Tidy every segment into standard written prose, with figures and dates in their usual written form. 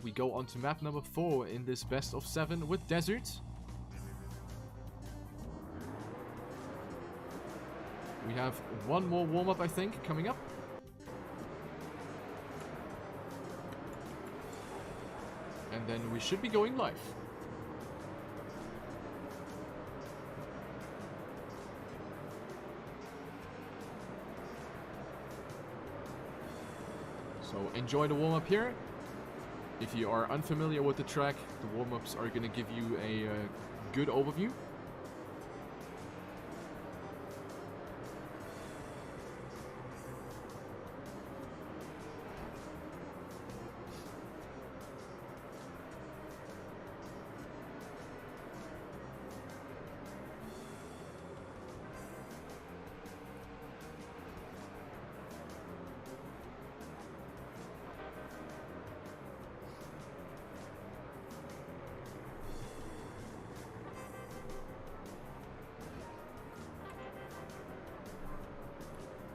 we go on to map number 4 in this best of 7 with Desert. We have one more warm-up, I think, coming up. And then we should be going live. So enjoy the warm-up here. If you are unfamiliar with the track, the warm-ups are going to give you a good overview.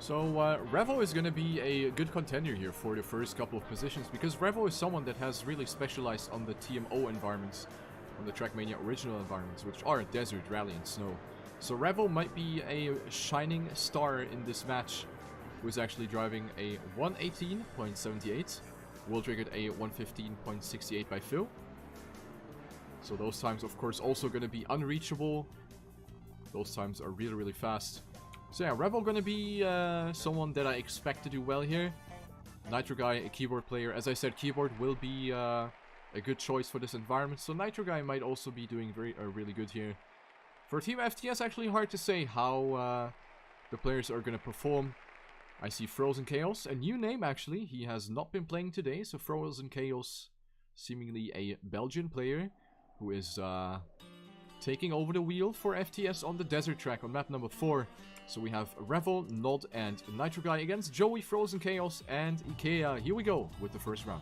So Revo is going to be a good contender here for the first couple of positions, because Revo is someone that has really specialized on the TMO environments, on the TrackMania original environments, which are Desert, Rally, and Snow. So Revo might be a shining star in this match, who is actually driving a 118.78, world record a 115.68 by Phil. So those times, of course, also going to be unreachable. Those times are really, really fast. So yeah, Revo gonna be someone that I expect to do well here. Nitro Guy, a keyboard player. As I said, keyboard will be a good choice for this environment. So Nitro Guy might also be doing really good here. For Team FTS, actually hard to say how the players are gonna perform. I see Frozen Chaos, a new name actually. He has not been playing today. So Frozen Chaos, seemingly a Belgian player who is taking over the wheel for FTS on the desert track on map number 4. So we have Revel, Nod, and Nitro Guy against Joey, Frozen Chaos, and Ikea. Here we go with the first round.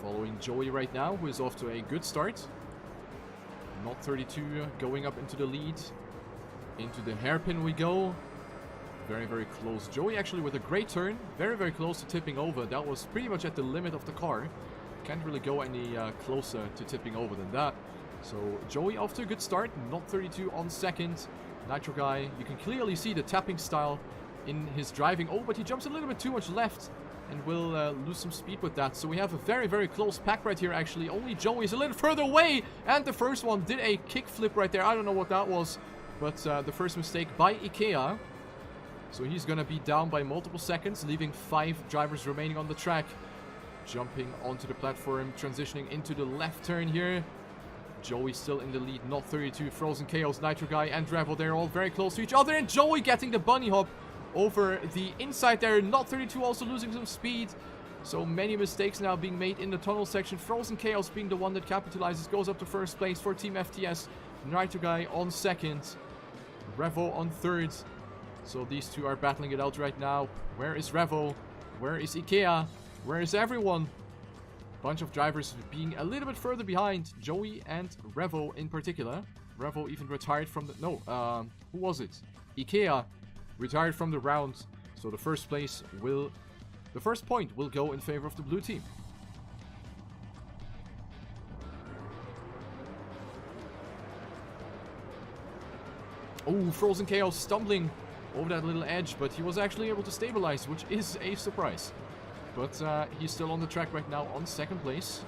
Following Joey right now, who is off to a good start. Nod 32 going up into the lead. Into the hairpin we go. Very, very close. Joey actually with a great turn. Very, very close to tipping over. That was pretty much at the limit of the car. Can't really go any closer to tipping over than that. So Joey off to a good start. Nod 32 on second. Nitro Guy, you can clearly see the tapping style in his driving. Oh, but he jumps a little bit too much left and will lose some speed with that. So we have a very, very close pack right here actually. Only Joey is a little further away. And the first one did a kick flip right there. I don't know what that was. But the first mistake by Ikea. So he's gonna be down by multiple seconds, leaving 5 drivers remaining on the track. Jumping onto the platform, transitioning into the left turn here. Joey still in the lead, Nod 32, Frozen Chaos, Nitro Guy, and Revel. They're all very close to each other, and Joey getting the bunny hop over the inside there. Nod 32 also losing some speed. So many mistakes now being made in the tunnel section. Frozen Chaos being the one that capitalizes, goes up to first place for Team FTS. Nitro Guy on second, Revel on third. So these two are battling it out right now. Where is Revo? Where is Ikea? Where is everyone? Bunch of drivers being a little bit further behind. Joey and Revo in particular. Revo even retired from the... No, who was it? Ikea retired from the round. So the first place will... The first point will go in favor of the blue team. Oh, Frozen Chaos stumbling over that little edge, but he was actually able to stabilize, which is a surprise. But he's still on the track right now on second place.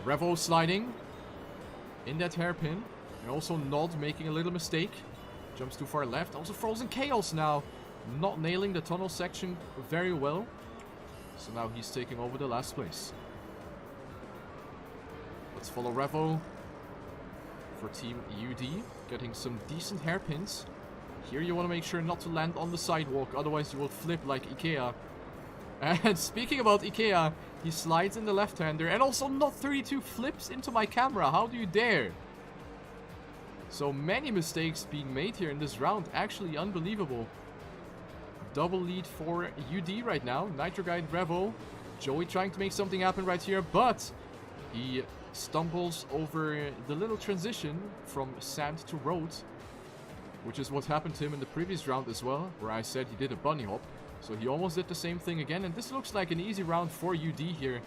Revo sliding in that hairpin. And also Nod making a little mistake. Jumps too far left. Also Frozen Chaos now not nailing the tunnel section very well. So now he's taking over the last place. Let's follow Revo for Team UD. Getting some decent hairpins. Here you want to make sure not to land on the sidewalk, otherwise you will flip like Ikea. And speaking about Ikea, he slides in the left-hander, and also Nod 32 flips into my camera. How do you dare? So many mistakes being made here in this round, actually unbelievable. Double lead for UD right now. Nitro Guy, Revo. Joey trying to make something happen right here, but he stumbles over the little transition from sand to road. which is what happened to him in the previous round as well, where I said he did a bunny hop. So he almost did the same thing again, and this looks like an easy round for UD here.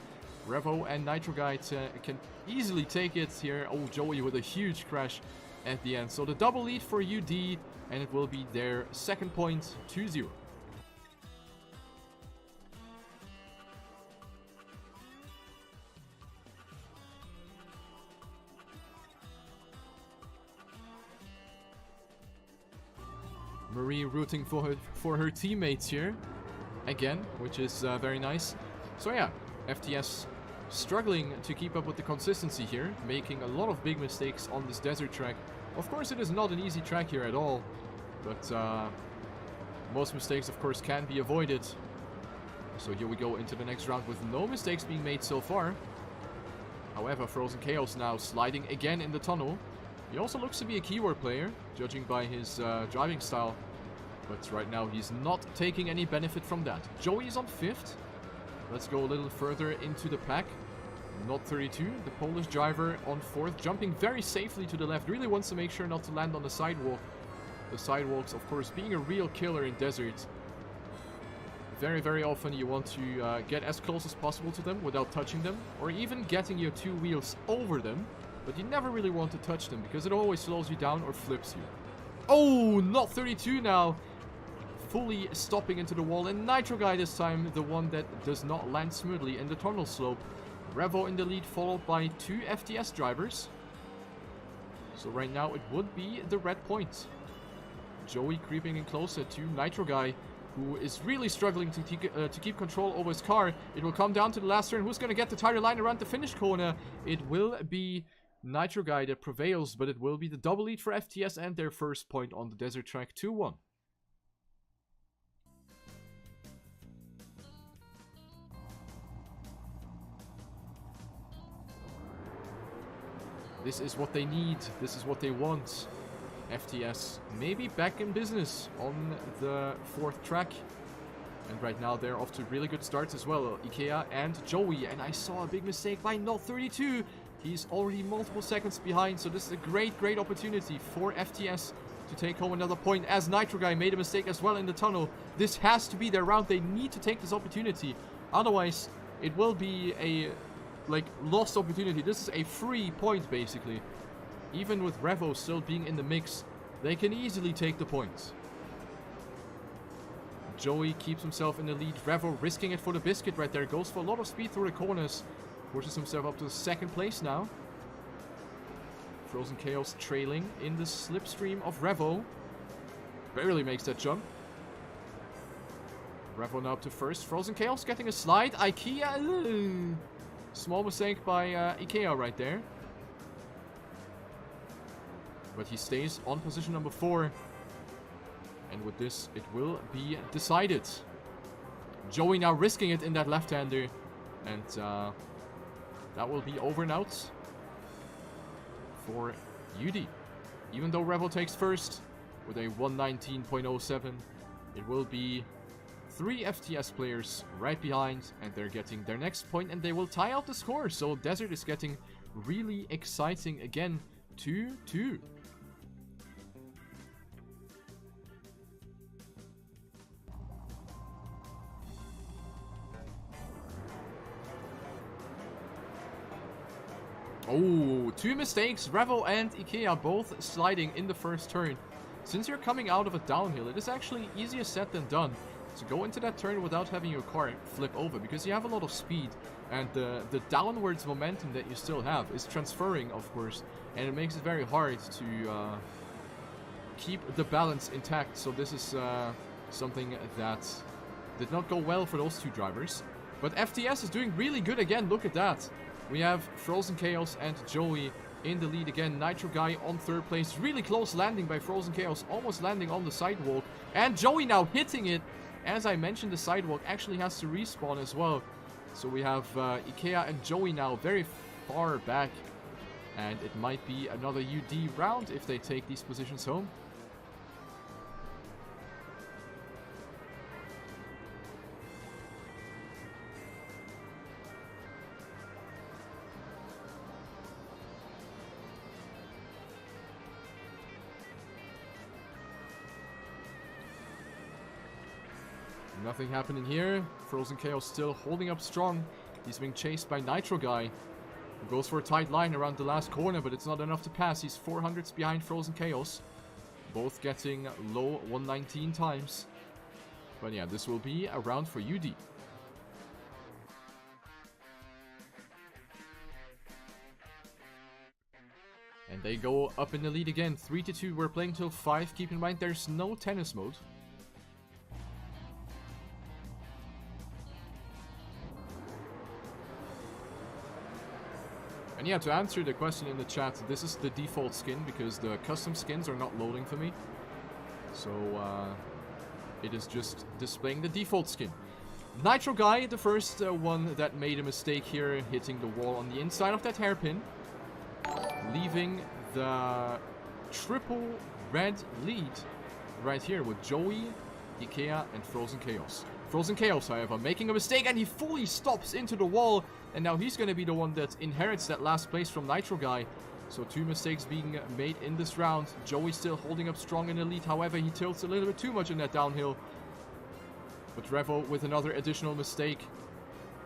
Revo and Nitro Guy can easily take it here. Oh, Joey with a huge crash at the end. So the double lead for UD, and it will be their second point, 2-0. Marie rooting for her teammates here, again, which is very nice. So yeah, FTS struggling to keep up with the consistency here, making a lot of big mistakes on this desert track. Of course, it is not an easy track here at all, but most mistakes, of course, can be avoided. So here we go into the next round with no mistakes being made so far. However, Frozen Chaos now sliding again in the tunnel. He also looks to be a keyword player, judging by his driving style. But right now he's not taking any benefit from that. Joey is on 5th. Let's go a little further into the pack. Not 32, the Polish driver on 4th, jumping very safely to the left. Really wants to make sure not to land on the sidewalk. The sidewalks, of course, being a real killer in desert. Very, very often you want to get as close as possible to them without touching them. Or even getting your 2 wheels over them. But you never really want to touch them, because it always slows you down or flips you. Oh, not 32 now. Fully stopping into the wall. And Nitro Guy this time, the one that does not land smoothly in the tunnel slope. Revo in the lead, followed by 2 FTS drivers. So right now it would be the red point. Joey creeping in closer to Nitro Guy, who is really struggling to keep control over his car. It will come down to the last turn. Who's going to get the tighter line around the finish corner? It will be Nitro Guy that prevails, but it will be the double lead for FTS and their first point on the desert track, 2-1. This is what they need. This is what they want. FTS maybe back in business on the 4th track. And right now they're off to really good starts as well. Ikea and Joey. And I saw a big mistake by Not 32. He's already multiple seconds behind. So this is a great, great opportunity for FTS to take home another point. As Nitro Guy made a mistake as well in the tunnel. This has to be their round. They need to take this opportunity. Otherwise, it will be a lost opportunity. This is a free point, basically. Even with Revo still being in the mix, they can easily take the points. Joey keeps himself in the lead. Revo risking it for the biscuit right there. Goes for a lot of speed through the corners. Pushes himself up to 2nd place now. Frozen Chaos trailing in the slipstream of Revo. Barely makes that jump. Revo now up to 1st. Frozen Chaos getting a slide. Ikea. Small mistake by Ikea right there. But he stays on position number 4. And with this, it will be decided. Joey now risking it in that left-hander. And that will be over and out for UD. Even though Revo takes 1st with a 119.07, it will be 3 FTS players right behind, and they're getting their next point, and they will tie out the score. So Desert is getting really exciting again. 2-2. Oh, 2 mistakes. Revo and Ikea both sliding in the first turn. Since you're coming out of a downhill, it is actually easier said than done to go into that turn without having your car flip over, because you have a lot of speed, and the downwards momentum that you still have is transferring, of course, and it makes it very hard to keep the balance intact. So this is something that did not go well for those 2 drivers. But FTS is doing really good again. Look at that. We have Frozen Chaos and Joey in the lead again. Nitro Guy on 3rd place. Really close landing by Frozen Chaos, almost landing on the sidewalk. And Joey now hitting it. As I mentioned, the sidewalk actually has to respawn as well. So we have Ikea and Joey now very far back. And it might be another UD round if they take these positions home. Nothing happening here. Frozen Chaos still holding up strong. He's being chased by Nitro Guy, who goes for a tight line around the last corner, but it's not enough to pass. He's 400s behind Frozen Chaos. Both getting low 119 times. But yeah, this will be a round for UD. And they go up in the lead again, 3-2. We're playing till 5. Keep in mind, there's no tennis mode. And yeah, to answer the question in the chat, this is the default skin because the custom skins are not loading for me. So, it is just displaying the default skin. Nitro Guy, the first one that made a mistake here, hitting the wall on the inside of that hairpin, leaving the triple red lead right here with Joey, Ikea, and Frozen Chaos. Frozen Chaos, however, making a mistake, and he fully stops into the wall, and now he's going to be the one that inherits that last place from Nitro Guy. So 2 mistakes being made in this round. Joey still holding up strong in the lead, however, he tilts a little bit too much in that downhill. But Revo with another additional mistake.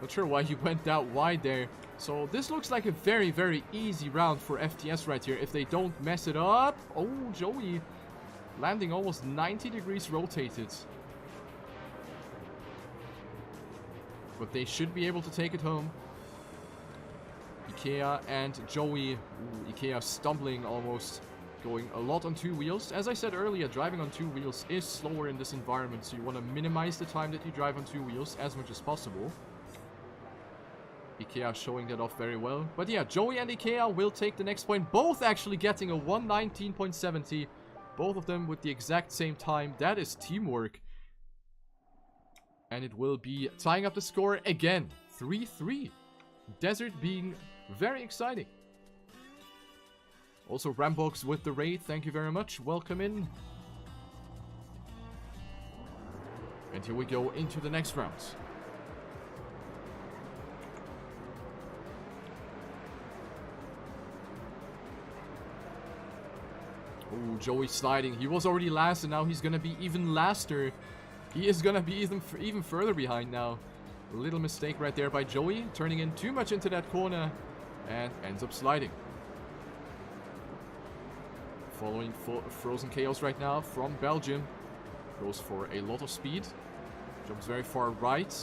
Not sure why he went that wide there. So this looks like a very, very easy round for FTS right here if they don't mess it up. Oh, Joey landing almost 90 degrees rotated. But they should be able to take it home. Ikea and Joey. Ooh, Ikea stumbling almost. Going a lot on 2 wheels. As I said earlier, driving on 2 wheels is slower in this environment. So you want to minimize the time that you drive on 2 wheels as much as possible. Ikea showing that off very well. But yeah, Joey and Ikea will take the next point. Both actually getting a 119.70. Both of them with the exact same time. That is teamwork. And it will be tying up the score again. 3-3. Desert being very exciting. Also, Rambox with the raid. Thank you very much. Welcome in. And here we go into the next round. Oh, Joey sliding. He was already last, and now he's gonna be even laster. He is gonna be even further behind now. A little mistake right there by Joey, turning in too much into that corner, and ends up sliding. Following Frozen Chaos right now from Belgium. Goes for a lot of speed. Jumps very far right.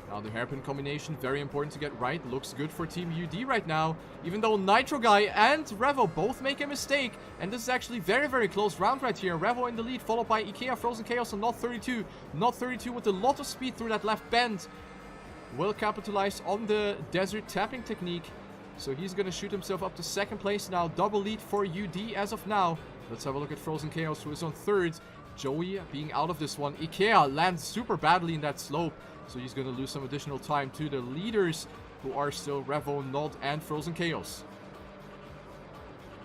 Now the hairpin combination, very important to get right. Looks good for Team UD right now. Even though Nitro Guy and Revo both make a mistake. And this is actually very, very close round right here. Revo in the lead, followed by Ikea, Frozen Chaos, and Not 32. Not 32 with a lot of speed through that left bend. Will capitalize on the desert tapping technique. So he's going to shoot himself up to 2nd place now. Double lead for UD as of now. Let's have a look at Frozen Chaos, who is on 3rd. Joey being out of this one. Ikea lands super badly in that slope. So he's going to lose some additional time to the leaders, who are still Revo, Nod, and Frozen Chaos.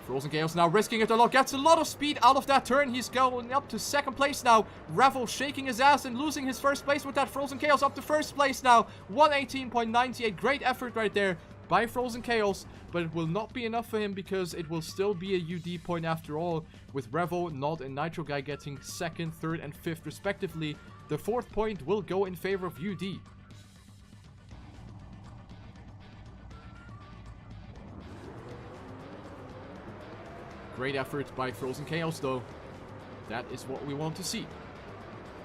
Frozen Chaos now risking it a lot. Gets a lot of speed out of that turn. He's going up to 2nd place now. Revo shaking his ass and losing his 1st place with that Frozen Chaos up to 1st place now. 118.98. Great effort right there by Frozen Chaos. But it will not be enough for him because it will still be a UD point after all. With Revo, Nod, and Nitro Guy getting 2nd, 3rd, and 5th respectively. The 4th point will go in favor of UD. Great effort by Frozen Chaos though. That is what we want to see.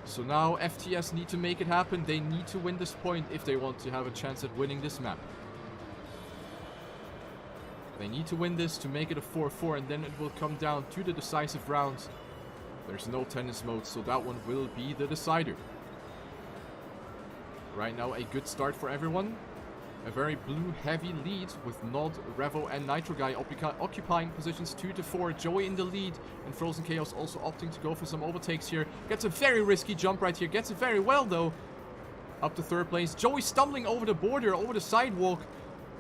So now FTS need to make it happen. They need to win this point if they want to have a chance at winning this map. They need to win this to make it a 4-4, and then it will come down to the decisive rounds. There's no tennis mode, so that one will be the decider. Right now, a good start for everyone. A very blue-heavy lead with Nod, Revo, and Nitro Guy occupying positions 2 to 4. Joey in the lead, and Frozen Chaos also opting to go for some overtakes here. Gets a very risky jump right here. Gets it very well, though. Up to 3rd place. Joey stumbling over the border, over the sidewalk.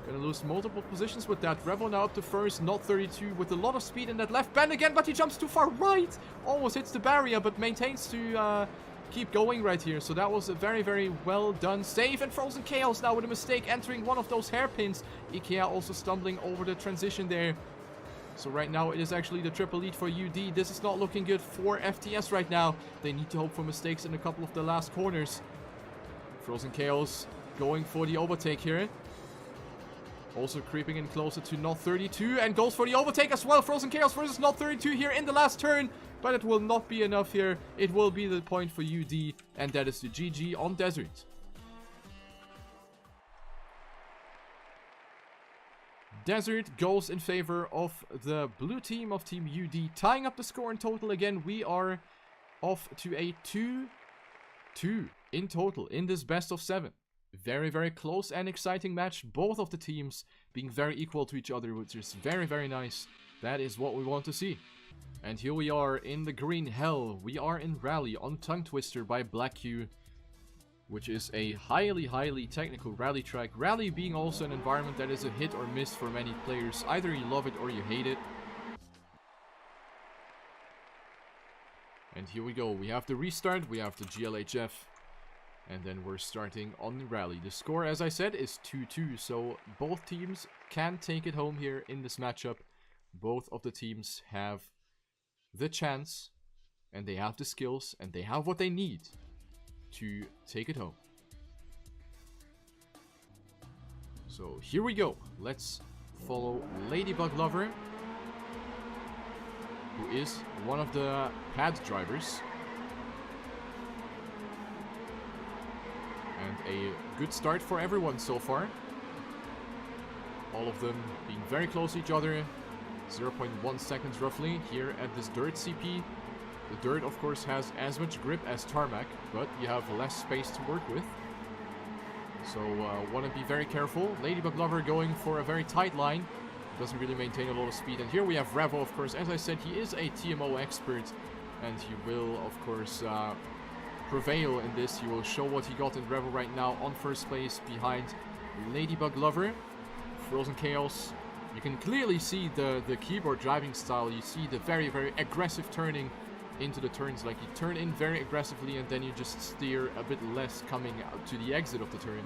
Gonna lose multiple positions with that. Revo now up to 1st, Not 32 with a lot of speed in that left bend again, but he jumps too far right. Almost hits the barrier, but maintains to keep going right here. So that was a very, very well done save. And Frozen Chaos now with a mistake entering one of those hairpins. Ikea also stumbling over the transition there. So right now it is actually the triple lead for UD. This is not looking good for FTS right now. They need to hope for mistakes in a couple of the last corners. Frozen Chaos going for the overtake here. Also creeping in closer to Not 32 and goes for the overtake as well. Frozen Chaos versus Not 32 here in the last turn. But it will not be enough here. It will be the point for UD. And that is the GG on Desert. Desert goes in favor of the blue team of Team UD. Tying up the score in total again. We are off to a 2-2 in total in this best of 7. Very, very close and exciting match. Both of the teams being very equal to each other, which is very, very nice. That is what we want to see. And here we are in the green hell. We are in Rally on Tongue Twister by Black Q, which is a highly, highly technical rally track. Rally being also an environment that is a hit or miss for many players. Either you love it or you hate it. And here we go. We have the restart, we have the GLHF, and then we're starting on the rally. The score, as I said, is 2-2, so both teams can take it home here in this matchup. Both of the teams have the chance, and they have the skills, and they have what they need to take it home. So here we go. Let's follow Ladybug Lover, who is one of the pad drivers. And a good start for everyone so far. All of them being very close to each other. 0.1 seconds roughly here at this dirt CP. The dirt, of course, has as much grip as tarmac, but you have less space to work with. So, want to be very careful. Ladybug Lover going for a very tight line. Doesn't really maintain a lot of speed. And here we have Revo, of course. As I said, he is a TMO expert. And he will, of course, prevail in this. He will show what he got in Revo right now on first place behind Ladybug Lover. Frozen Chaos. You can clearly see the keyboard driving style. You see the very, very aggressive turning into the turns. Like you turn in very aggressively and then you just steer a bit less coming out to the exit of the turn.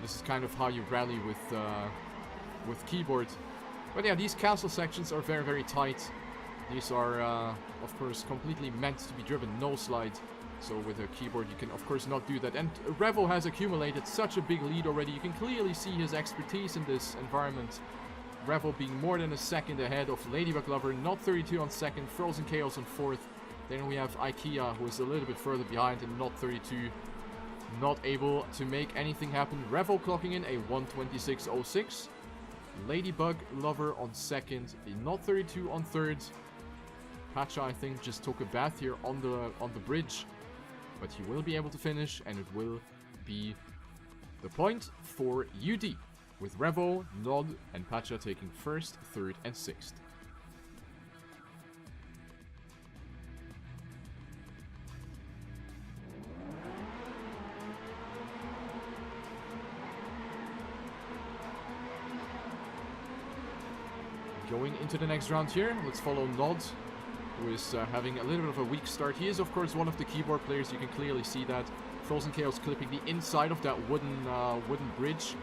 This is kind of how you rally with keyboard. But yeah, these castle sections are very, very tight. These are, of course, completely meant to be driven no slide. So with a keyboard you can, of course, not do that. And Revo has accumulated such a big lead already. You can clearly see his expertise in this environment. Revo being more than a second ahead of Ladybug Lover. Not 32 on second. Frozen Chaos on fourth. Then we have IKEA, who is a little bit further behind, and Not 32 not able to make anything happen. Revo clocking in a 1:26.06. Ladybug Lover on second. Not 32 on third. Pacha, I think, just took a bath here on the bridge. But he will be able to finish, and it will be the point for UD, with Revo, Nod, and Pacha taking first, third, and sixth. Going into the next round here, let's follow Nod, who is having a little bit of a weak start. He is, of course, one of the keyboard players. You can clearly see that. Frozen Chaos clipping the inside of that wooden bridge.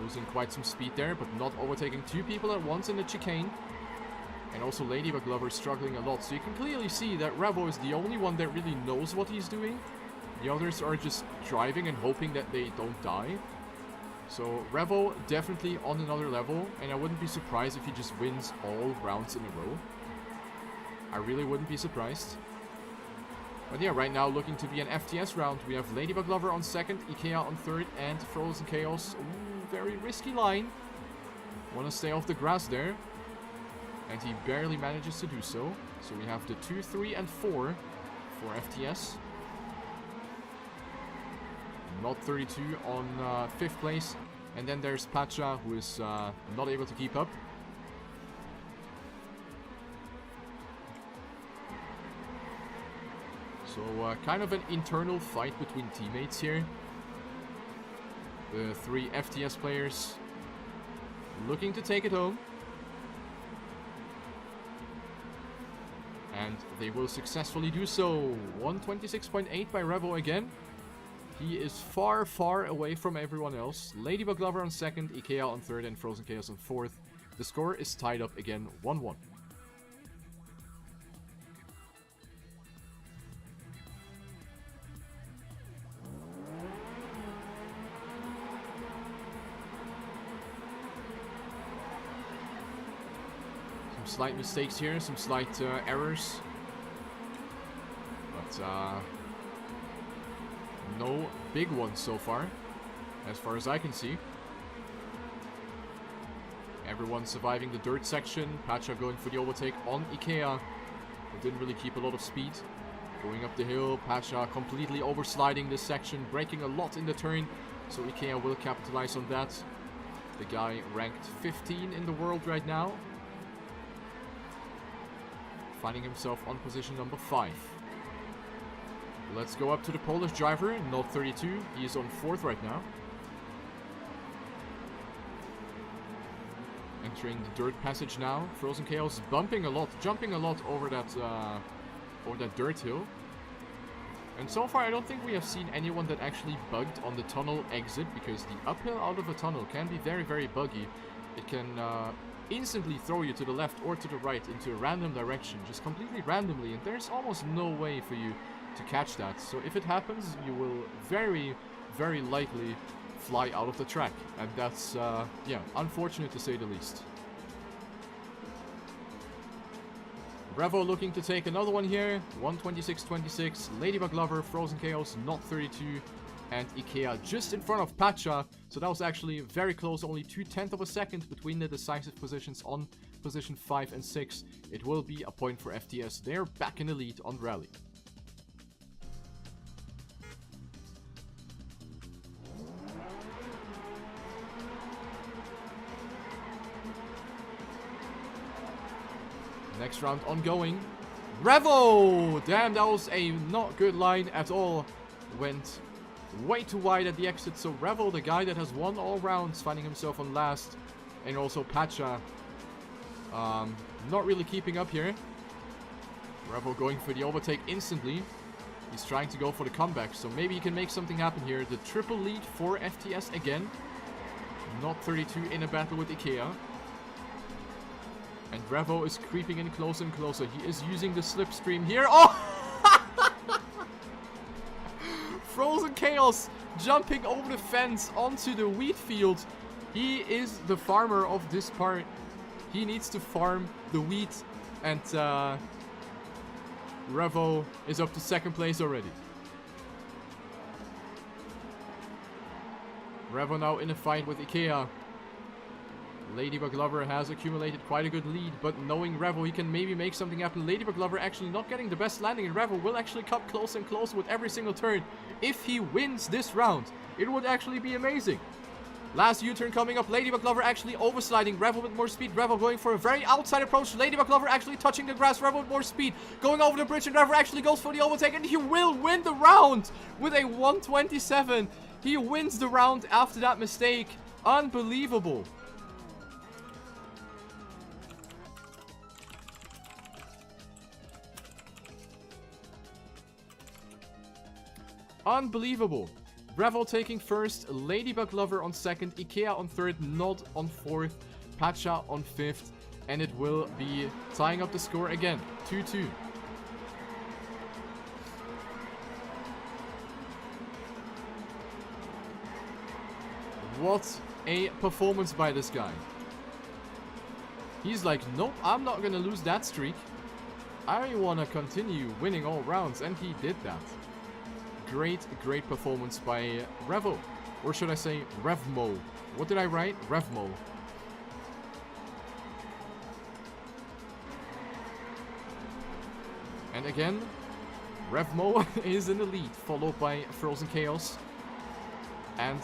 Losing quite some speed there, but not overtaking two people at once in the chicane. And also Ladybug Lover struggling a lot. So you can clearly see that Revo is the only one that really knows what he's doing. The others are just driving and hoping that they don't die. So Revo definitely on another level, and I wouldn't be surprised if he just wins all rounds in a row. I really wouldn't be surprised. But yeah, right now looking to be an FTS round. We have Ladybug Lover on second, Ikea on third, and Frozen Chaos. Ooh, very risky line. Want to stay off the grass there. And he barely manages to do so. So we have the 2, 3, and 4 for FTS. Not 32 on 5th place. And then there's Pacha, who is not able to keep up. So kind of an internal fight between teammates here. The 3 FTS players looking to take it home. And they will successfully do so. 1:26.8 by Revo again. He is far, far away from everyone else. Ladybug Lover on second, Ikea on third, and Frozen Chaos on fourth. The score is tied up again 1-1. Some slight mistakes here, some slight errors. But no big ones so far as I can see. Everyone surviving the dirt section. Pacha going for the overtake on Ikea. But didn't really keep a lot of speed. Going up the hill. Pacha completely oversliding this section. Braking a lot in the turn. So Ikea will capitalize on that. The guy ranked 15 in the world right now. Finding himself on position number 5. Let's go up to the Polish driver, Note 32. He is on 4th right now. Entering the dirt passage now. Frozen Chaos bumping a lot, jumping a lot over that dirt hill. And so far I don't think we have seen anyone that actually bugged on the tunnel exit, because the uphill out of a tunnel can be very, very buggy. It can instantly throw you to the left or to the right into a random direction, just completely randomly, and there's almost no way for you to catch that. So if it happens, you will very, very likely fly out of the track, and that's yeah, unfortunate to say the least. Revo looking to take another one here. 1:26.26. Ladybug Lover, Frozen Chaos, Not 32, and Ikea just in front of Pacha. So that was actually very close, only 0.2 of a second between the decisive positions on position 5 and 6. It will be a point for FTS. They're back in the lead on Rally. Next round ongoing. Revo! Damn, that was a not good line at all. Went way too wide at the exit. So Revo, the guy that has won all rounds, finding himself on last. And also Pacha. Not really keeping up here. Revo going for the overtake instantly. He's trying to go for the comeback. So maybe he can make something happen here. The triple lead for FTS again. Not 32 in a battle with Ikea. And Revo is creeping in closer and closer. He is using the slipstream here. Oh! Frozen Chaos jumping over the fence onto the wheat field. He is the farmer of this part. He needs to farm the wheat. And Revo is up to 2nd place already. Revo now in a fight with Ikea. Ladybug Lover has accumulated quite a good lead, but knowing Revo, he can maybe make something happen. Ladybug Lover actually not getting the best landing, and Revo will actually come closer and closer with every single turn. If he wins this round, it would actually be amazing. Last U-turn coming up. Ladybug Lover actually oversliding. Revo with more speed. Revo going for a very outside approach. Ladybug Lover actually touching the grass. Revo with more speed. Going over the bridge, and Revo actually goes for the overtake, and he will win the round with a 1:27. He wins the round after that mistake. Unbelievable. Unbelievable. Revo taking 1st, Ladybug Lover on 2nd, Ikea on 3rd, Nod on 4th, Pacha on 5th, and it will be tying up the score again, 2-2. What a performance by this guy. He's like, nope, I'm not gonna lose that streak. I wanna continue winning all rounds, and he did that. Great, great performance by Revo. Or should I say Revmo? What did I write? Revmo. And again, Revmo is in the lead, followed by Frozen Chaos and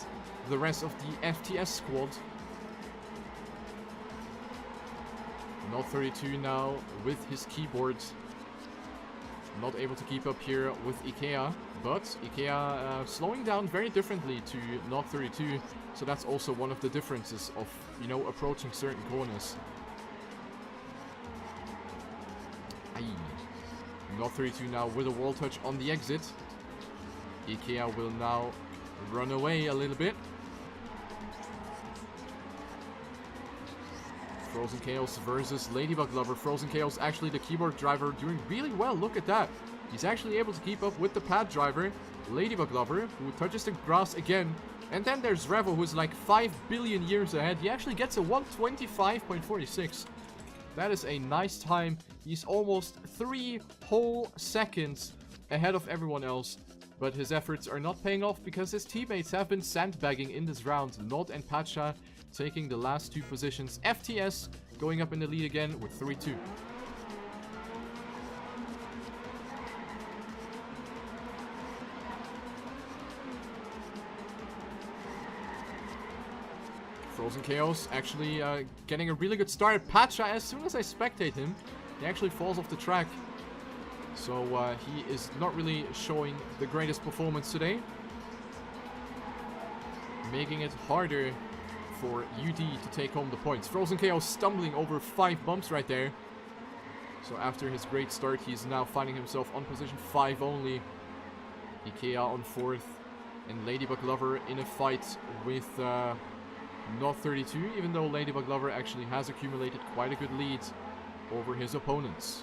the rest of the FTS squad. Not 32 now with his keyboard. Not able to keep up here with Ikea, but Ikea slowing down very differently to Not 32, so that's also one of the differences of, you know, approaching certain corners. Aye. Not 32 now with a wall touch on the exit. Ikea will now run away a little bit. Frozen Chaos versus Ladybug Lover. Frozen Chaos, actually the keyboard driver, doing really well. Look at that. He's actually able to keep up with the pad driver. Ladybug Lover, who touches the grass again. And then there's Revo, who's like 5 billion years ahead. He actually gets a 125.46. That is a nice time. He's almost 3 whole seconds ahead of everyone else. But his efforts are not paying off because his teammates have been sandbagging in this round. Nod and Pacha taking the last 2 positions. FTS going up in the lead again with 3-2. Frozen Chaos actually getting a really good start. Pacha, as soon as I spectate him, he actually falls off the track. So he is not really showing the greatest performance today. Making it harder for UD to take home the points. Frozen Chaos stumbling over 5 bumps right there. So after his great start, he's now finding himself on position 5 only. Ikea on 4th. And Ladybug Lover in a fight with Not 32, even though Ladybug Lover actually has accumulated quite a good lead over his opponents.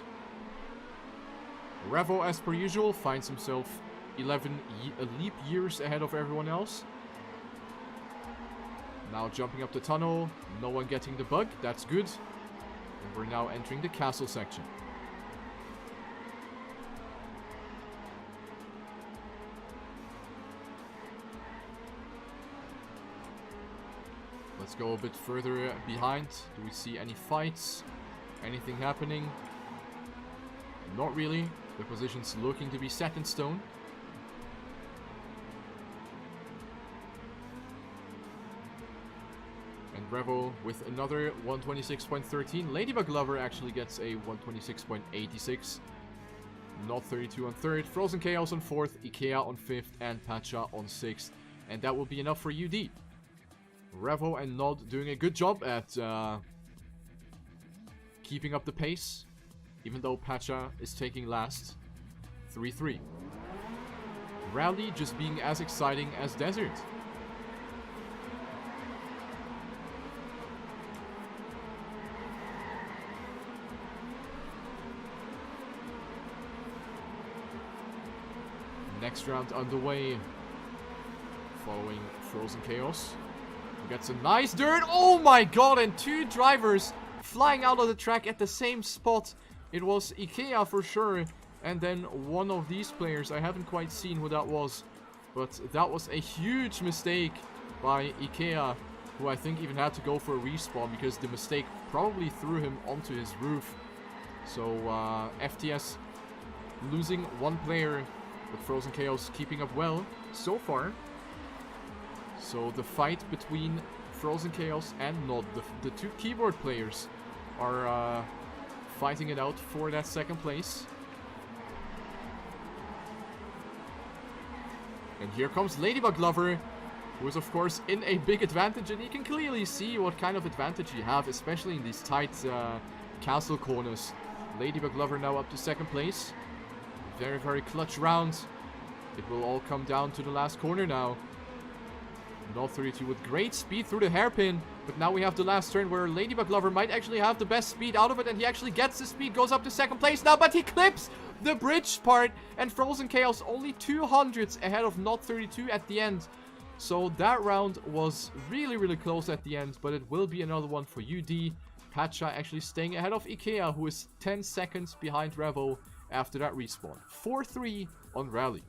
Revo, as per usual, finds himself 11 leap years ahead of everyone else. Now jumping up the tunnel, no one getting the bug, that's good. And we're now entering the castle section. Let's go a bit further behind. Do we see any fights? Anything happening? Not really. The position's looking to be set in stone. And Revo with another 126.13. Ladybug Lover actually gets a 126.86. Not 32 on 3rd. Frozen Chaos on 4th. Ikea on 5th. And Pacha on 6th. And that will be enough for UD. Revo and Nod doing a good job at keeping up the pace, even though Pacha is taking last. 3-3. Rally just being as exciting as Desert. Next round underway. Following Frozen Chaos. Gets a nice dirt. Oh my god, and 2 drivers flying out of the track at the same spot. It was Ikea for sure. And then one of these players, I haven't quite seen who that was. But that was a huge mistake by Ikea, who I think even had to go for a respawn because the mistake probably threw him onto his roof. So FTS losing 1 player, but Frozen Chaos keeping up well so far. So the fight between Frozen Chaos and Nod, the 2 keyboard players, are fighting it out for that 2nd place. And here comes Ladybug Lover, who is of course in a big advantage, and you can clearly see what kind of advantage you have, especially in these tight castle corners. Ladybug Lover now up to 2nd place. Very, very clutch round. It will all come down to the last corner now. Not 32 with great speed through the hairpin, but now we have the last turn where Ladybug Lover might actually have the best speed out of it, and he actually gets the speed, goes up to 2nd place now, but he clips the bridge part, and Frozen Chaos only 200s ahead of Not 32 at the end. So that round was really, really close at the end, but it will be another one for UD. Pacha actually staying ahead of Ikea, who is 10 seconds behind Revo after that respawn. 4-3 on Rally.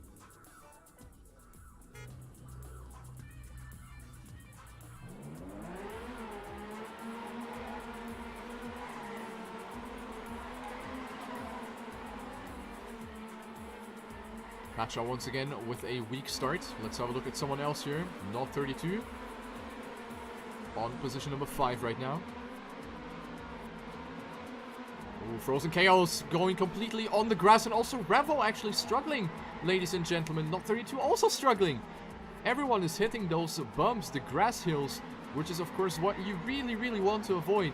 Pacha once again with a weak start. Let's have a look at someone else here. Not 32. On position number 5 right now. Ooh, Frozen Chaos going completely on the grass, and also Revo actually struggling, ladies and gentlemen. Not 32 also struggling. Everyone is hitting those bumps, the grass hills, which is of course what you really, really want to avoid.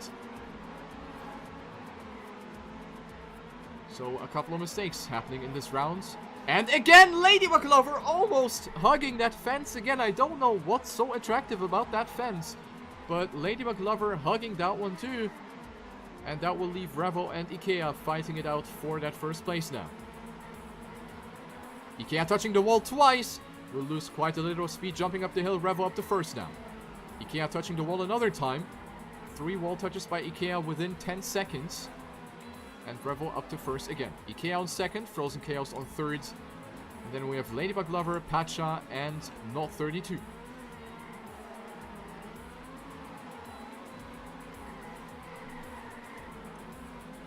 So a couple of mistakes happening in this round. And again, Ladybug Lover almost hugging that fence again. I don't know what's so attractive about that fence, but Ladybug Lover hugging that one too. And that will leave Revo and IKEA fighting it out for that first place now. IKEA touching the wall twice. Will lose quite a little speed jumping up the hill. Revo up to first now. IKEA touching the wall another time. 3 wall touches by IKEA within 10 seconds. And Revo up to first again. IKEA on second. Frozen Chaos on third. And then we have Ladybug Lover, Pacha, and Not 32.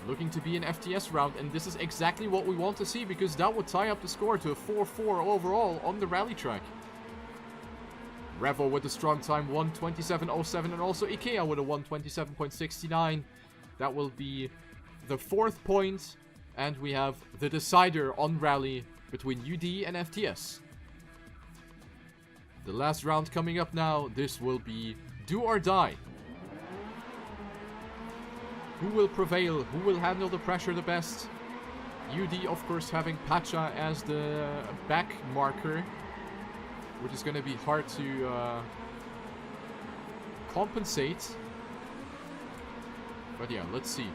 Looking to be an FTS round, and this is exactly what we want to see, because that would tie up the score to a 4-4 overall on the rally track. Revo with a strong time, 1:27.07, and also IKEA with a 1:27.69. That will be the 4th point, and we have the decider on rally between UD and FTS. The last round coming up now. This will be do or die. Who will prevail? Who will handle the pressure the best? UD, of course, having Pacha as the back marker, which is going to be hard to compensate. But yeah, let's see.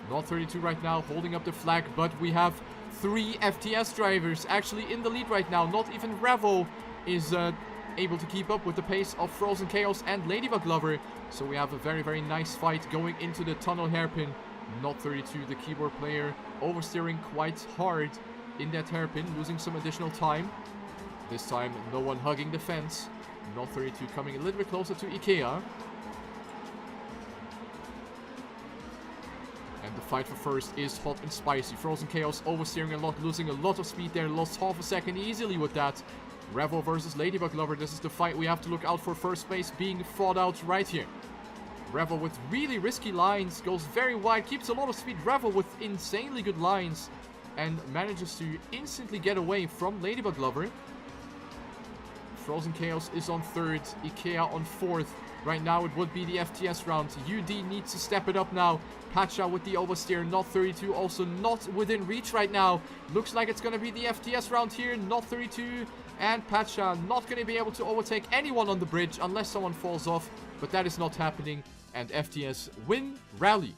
Not 32 right now, holding up the flag, but we have 3 FTS drivers actually in the lead right now. Not even Revo is able to keep up with the pace of Frozen Chaos and Ladybug Lover. So we have a very, very nice fight going into the tunnel hairpin. Not 32, the keyboard player, oversteering quite hard in that hairpin, losing some additional time. This time, no one hugging the fence. Not 32 coming a little bit closer to IKEA. And the fight for first is hot and spicy. Frozen Chaos oversteering a lot, losing a lot of speed there. Lost half a second easily with that. Revo versus Ladybug Lover. This is the fight we have to look out for. First place being fought out right here. Revo with really risky lines. Goes very wide. Keeps a lot of speed. Revo with insanely good lines. And manages to instantly get away from Ladybug Lover. Frozen Chaos is on third. IKEA on fourth. Right now it would be the FTS round. UD needs to step it up now. Pacha with the oversteer. Not 32 also not within reach right now. Looks like it's going to be the FTS round here. Not 32 and Pacha not going to be able to overtake anyone on the bridge unless someone falls off. But that is not happening. And FTS win rally.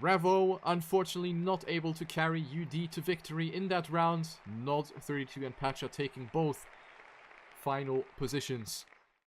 Revo, unfortunately, not able to carry UD to victory in that round. Not 32 and Pacha taking both final positions.